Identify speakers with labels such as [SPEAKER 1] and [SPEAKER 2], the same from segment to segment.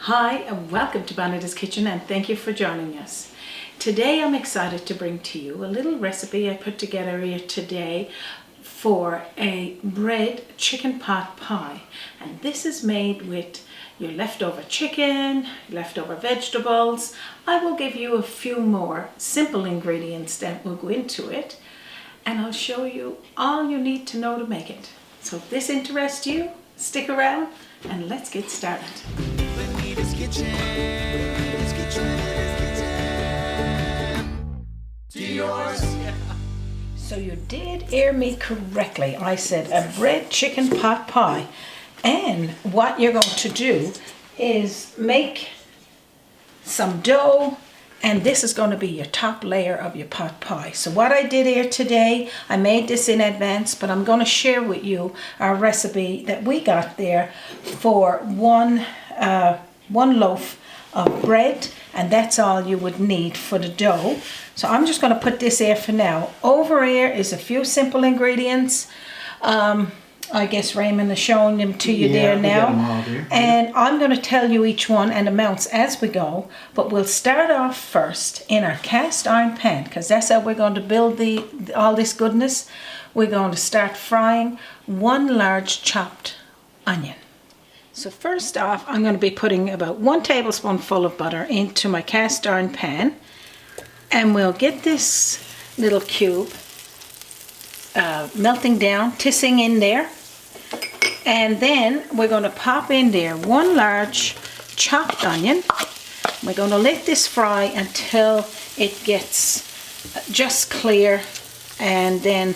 [SPEAKER 1] Hi and welcome to BONITA'S Kitchen, and thank you for joining us. Today I'm excited to bring to you a little recipe I put together here today for a bread chicken pot pie. And this is made with your leftover chicken, leftover vegetables. I will give you a few more simple ingredients that will go into it, and I'll show you all you need to know to make it. So if this interests you, stick around and let's get started. BONITA'S Kitchen, to yours. So you did hear me correctly. I said a bread chicken pot pie. And what you're going to do is make some dough, and this is going to be your top layer of your pot pie. So what I did here today, I made this in advance, but I'm going to share with you our recipe that we got there for one loaf of bread, and that's all you would need for the dough. So I'm just going to put this here for now. Over here is a few simple ingredients. I guess Raymond is showing them to you there now. And I'm going to tell you each one and amounts as we go, but we'll start off first in our cast iron pan, because that's how we're going to build all this goodness. We're going to start frying one large chopped onion. So first off, I'm going to be putting about 1 tablespoonful of butter into my cast iron pan, and we'll get this little cube melting down, tissing in there. And then we're going to pop in there 1 large chopped onion. We're going to let this fry until it gets just clear, and then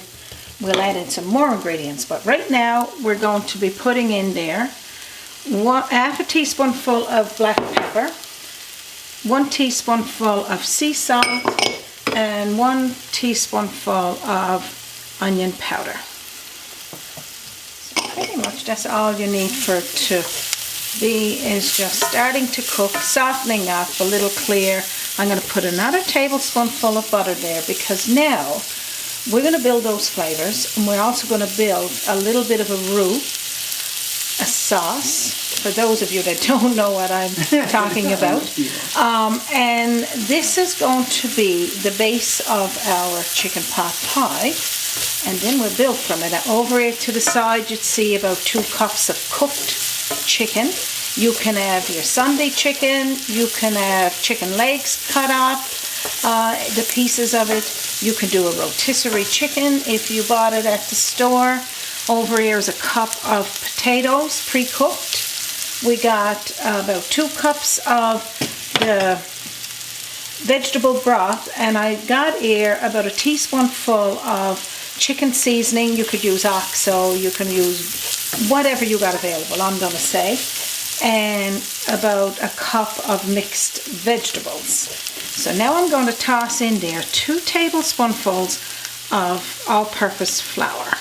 [SPEAKER 1] we'll add in some more ingredients. But right now we're going to be putting in there half a teaspoonful of black pepper, 1 teaspoonful of sea salt, and 1 teaspoonful of onion powder. So pretty much that's all you need for it to be, is just starting to cook, softening up a little clear. I'm going to put another tablespoonful of butter there, because now we're going to build those flavors, and we're also going to build a little bit of a roux, a sauce, for those of you that don't know what I'm talking about. And this is going to be the base of our chicken pot pie, and then we'll build from it. Over here to the side you'd see about 2 cups of cooked chicken. You can have your Sunday chicken, you can have chicken legs cut up, the pieces of it. You can do a rotisserie chicken if you bought it at the store. Over here is a cup of potatoes pre-cooked. We got about 2 cups of the vegetable broth, and I got here about a teaspoonful of chicken seasoning. You could use OXO, you can use whatever you got available, I'm going to say, and about a cup of mixed vegetables. So now I'm going to toss in there 2 tablespoonfuls of all-purpose flour.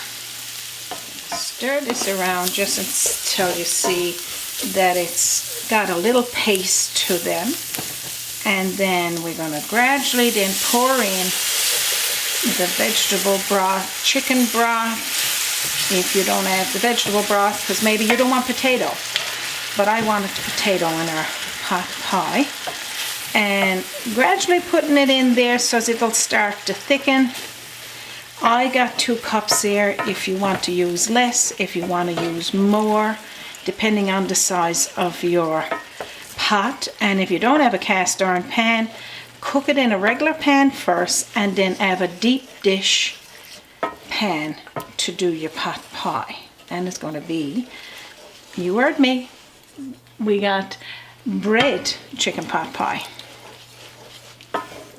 [SPEAKER 1] Stir this around just until you see that it's got a little paste to them, and then we're going to gradually then pour in the vegetable broth, chicken broth, if you don't have the vegetable broth, because maybe you don't want potato, but I wanted potato in our pot pie, and gradually putting it in there so it'll start to thicken. I got 2 cups here. If you want to use less, if you want to use more, depending on the size of your pot. And if you don't have a cast iron pan, cook it in a regular pan first, and then have a deep dish pan to do your pot pie. And it's going to be, you heard me, we got bread chicken pot pie.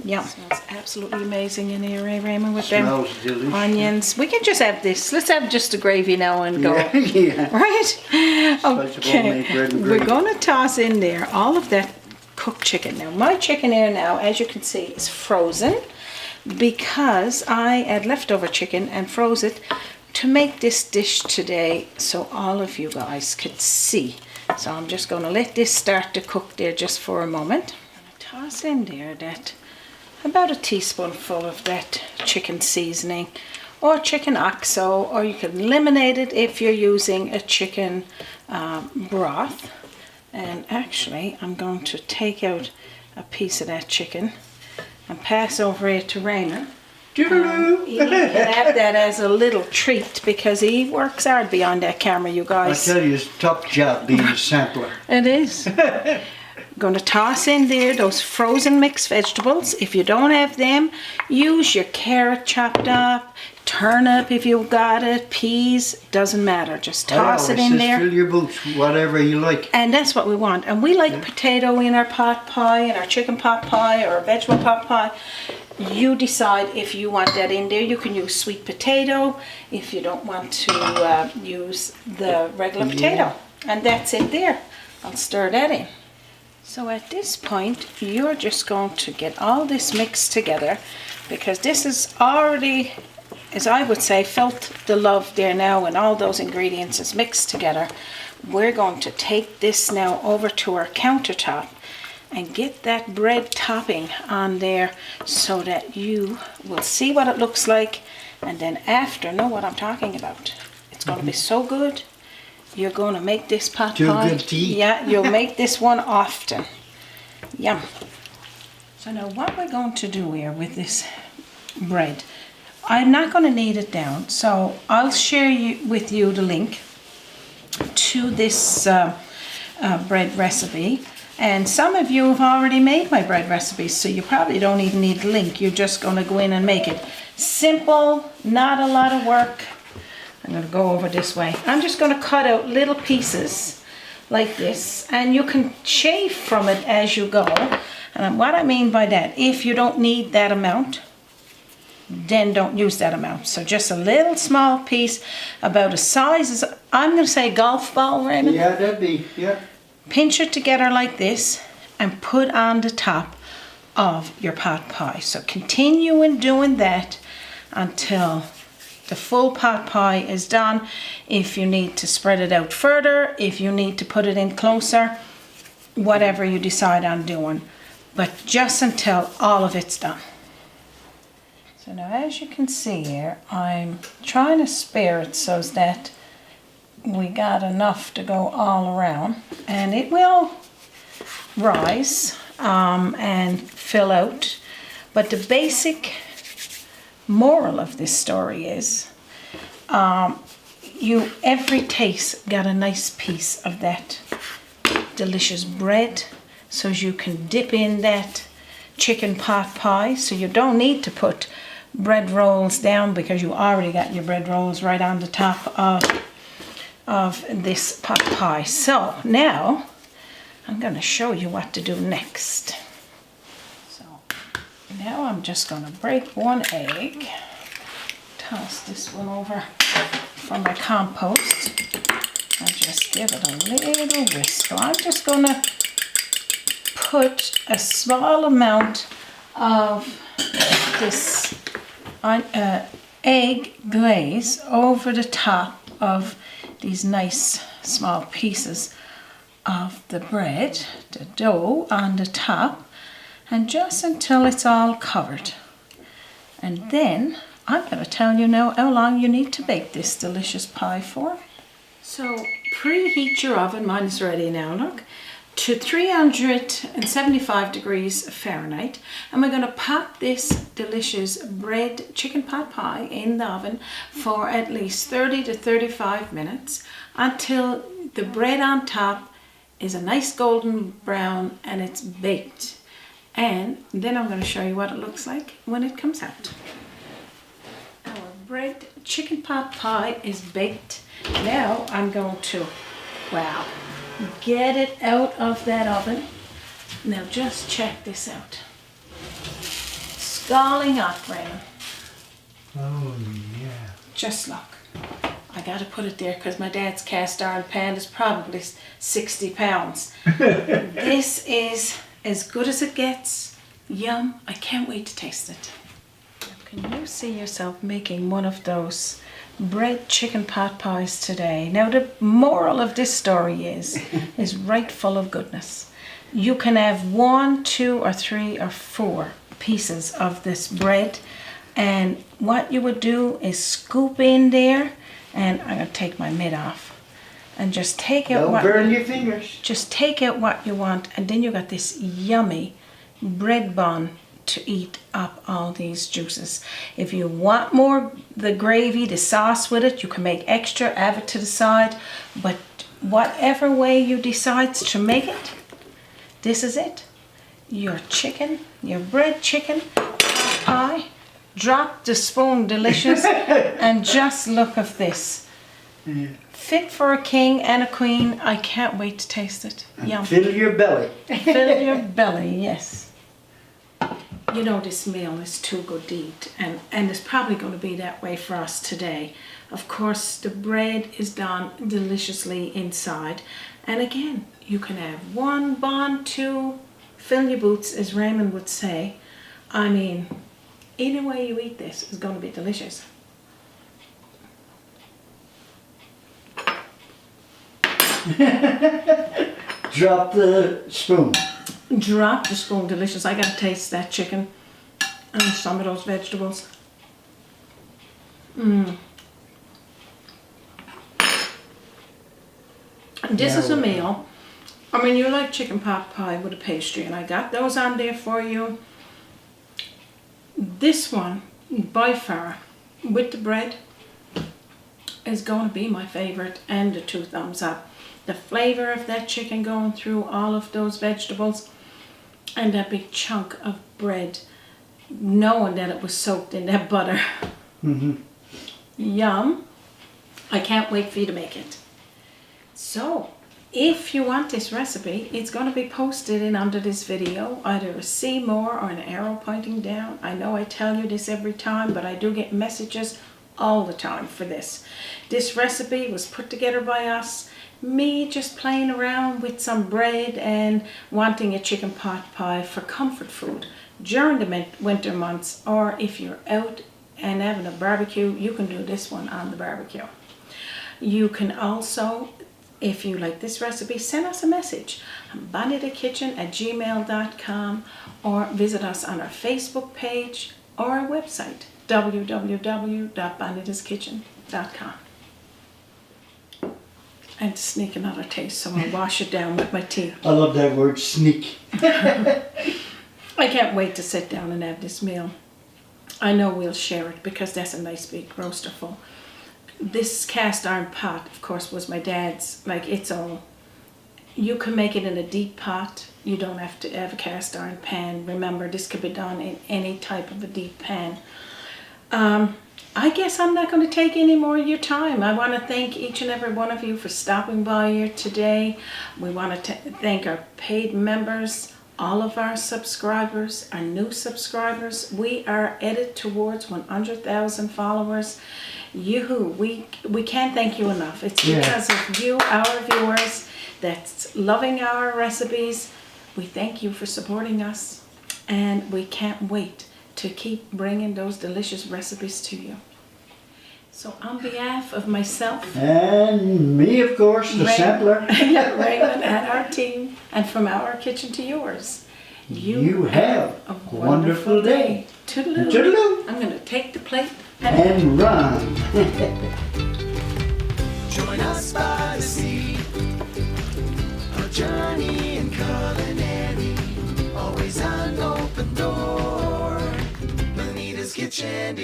[SPEAKER 1] Yum. Smells absolutely amazing in here, eh, Raymond, with them onions. We can just have this. Let's have just the gravy now and go.
[SPEAKER 2] Yeah.
[SPEAKER 1] Right? Okay. We're going to toss in there all of that cooked chicken. Now, my chicken here now, as you can see, is frozen, because I had leftover chicken and froze it to make this dish today so all of you guys could see. So I'm just going to let this start to cook there just for a moment. I'm going to toss in there that about a teaspoonful of that chicken seasoning, or chicken OXO, or you can eliminate it if you're using a chicken broth. And actually, I'm going to take out a piece of that chicken and pass over it to Raymond. He can have that as a little treat because he works hard behind that camera, you guys.
[SPEAKER 2] I tell you, it's a top job being a sampler.
[SPEAKER 1] It is. I'm going to toss in there those frozen mixed vegetables. If you don't have them, use your carrot chopped up, turnip if you've got it, peas, doesn't matter. Just toss it in there.
[SPEAKER 2] Fill your boots, whatever you like.
[SPEAKER 1] And that's what we want. And we like potato in our pot pie, in our chicken pot pie, or vegetable pot pie. You decide if you want that in there. You can use sweet potato if you don't want to use the regular potato. And that's it there. I'll stir that in. So at this point, you're just going to get all this mixed together because this is already, as I would say, felt the love there now and all those ingredients is mixed together. We're going to take this now over to our countertop and get that bread topping on there so that you will see what it looks like and then after know what I'm talking about. It's going to be so good. You're going to make this pot pie.
[SPEAKER 2] Good to eat.
[SPEAKER 1] Yeah, you'll make this one often. Yum. So now what we're going to do here with this bread, I'm not going to knead it down, so I'll share with you the link to this bread recipe. And some of you have already made my bread recipes, so you probably don't even need the link. You're just going to go in and make it. Simple, not a lot of work. I'm going to go over this way. I'm just going to cut out little pieces like this, and you can shave from it as you go. And what I mean by that, if you don't need that amount, then don't use that amount. So just a little small piece, about a size as, I'm going to say, golf ball, Raymond.
[SPEAKER 2] Yeah, that'd be, yeah.
[SPEAKER 1] Pinch it together like this and put on the top of your pot pie. So continue in doing that until the full pot pie is done. If you need to spread it out further, if you need to put it in closer, whatever you decide on doing. But just until all of it's done. So now as you can see here, I'm trying to spare it so that we got enough to go all around, and it will rise and fill out. But the basic moral of this story is every taste got a nice piece of that delicious bread, so you can dip in that chicken pot pie. So you don't need to put bread rolls down because you already got your bread rolls right on the top of this pot pie. So now I'm going to show you what to do next. So now I'm just going to break one egg, toss this one over for my compost, and just give it a little whisk. So I'm just going to put a small amount of this egg glaze over the top of these nice small pieces of the bread, the dough on the top, and just until it's all covered. And then I'm going to tell you now how long you need to bake this delicious pie for. So preheat your oven, mine is ready now, look, to 375 degrees Fahrenheit, and we're going to pop this delicious bread chicken pot pie in the oven for at least 30 to 35 minutes until the bread on top is a nice golden brown and it's baked. And then I'm going to show you what it looks like when it comes out. Our bread chicken pot pie is baked. Now I'm going to, wow, get it out of that oven. Now just check this out. Scalding hot, Raymond.
[SPEAKER 2] Oh, yeah.
[SPEAKER 1] Just look. I got to put it there because my dad's cast iron pan is probably 60 pounds. This is as good as it gets. Yum. I can't wait to taste it. Now, can you see yourself making one of those bread chicken pot pies today? Now the moral of this story is right full of goodness. You can have 1, 2, or 3, or 4 pieces of this bread, and what you would do is scoop in there, and I'm going to take my mitt off, and just take out
[SPEAKER 2] Don't burn your fingers.
[SPEAKER 1] just take out what you want, and then you got this yummy bread bun to eat up all these juices. If you want more, the gravy, the sauce with it, you can make extra, add it to the side, but whatever way you decide to make it, this is it. Your chicken, your bread chicken pot pie. Drop the spoon, delicious, and just look at this. Fit for a king and a queen. I can't wait to taste it. Yum.
[SPEAKER 2] Fill your belly.
[SPEAKER 1] Fill your belly, yes. You know, this meal is too good to eat, and it's probably going to be that way for us today. Of course, the bread is done deliciously inside, and again, you can have one bun, two, fill your boots, as Raymond would say. I mean, any way you eat this is going to be delicious.
[SPEAKER 2] Drop the spoon.
[SPEAKER 1] Drop the spoon, delicious. I gotta taste that chicken and some of those vegetables. This is a meal. I mean, you like chicken pot pie with a pastry, and I got those on there for you. This one, by far, with the bread, is going to be my favorite, and the 2 thumbs up. The flavor of that chicken going through all of those vegetables, and that big chunk of bread, knowing that it was soaked in that butter. Yum. I can't wait for you to make it. So, if you want this recipe, it's going to be posted in under this video, either a see more or an arrow pointing down. I know I tell you this every time, but I do get messages all the time for this. This recipe was put together by us. Me just playing around with some bread and wanting a chicken pot pie for comfort food during the winter months, or if you're out and having a barbecue, you can do this one on the barbecue. You can also, if you like this recipe, send us a message on bonita'skitchen@gmail.com, or visit us on our Facebook page or our website, www.bonita'skitchen.com. And sneak another taste, so I'll wash it down with my teeth.
[SPEAKER 2] I love that word, sneak.
[SPEAKER 1] I can't wait to sit down and have this meal. I know we'll share it because that's a nice big roaster full. This cast iron pot, of course, was my dad's. Like, it's all, you can make it in a deep pot. You don't have to have a cast iron pan. Remember, this could be done in any type of a deep pan. I guess I'm not going to take any more of your time. I want to thank each and every one of you for stopping by here today. We want to thank our paid members, all of our subscribers, our new subscribers. We are headed towards 100,000 followers. You, we can't thank you enough. It's because of you, our viewers, that's loving our recipes. We thank you for supporting us, and we can't wait to keep bringing those delicious recipes to you. So on behalf of myself
[SPEAKER 2] and me, of course, the sampler,
[SPEAKER 1] Raymond, and our team, and from our kitchen to yours,
[SPEAKER 2] you have a wonderful day.
[SPEAKER 1] Toodaloo.
[SPEAKER 2] Toodaloo.
[SPEAKER 1] I'm going to take the plate
[SPEAKER 2] and run.
[SPEAKER 3] Join us by the sea, a journey in culinary, always an open door. Bonita's Kitchen to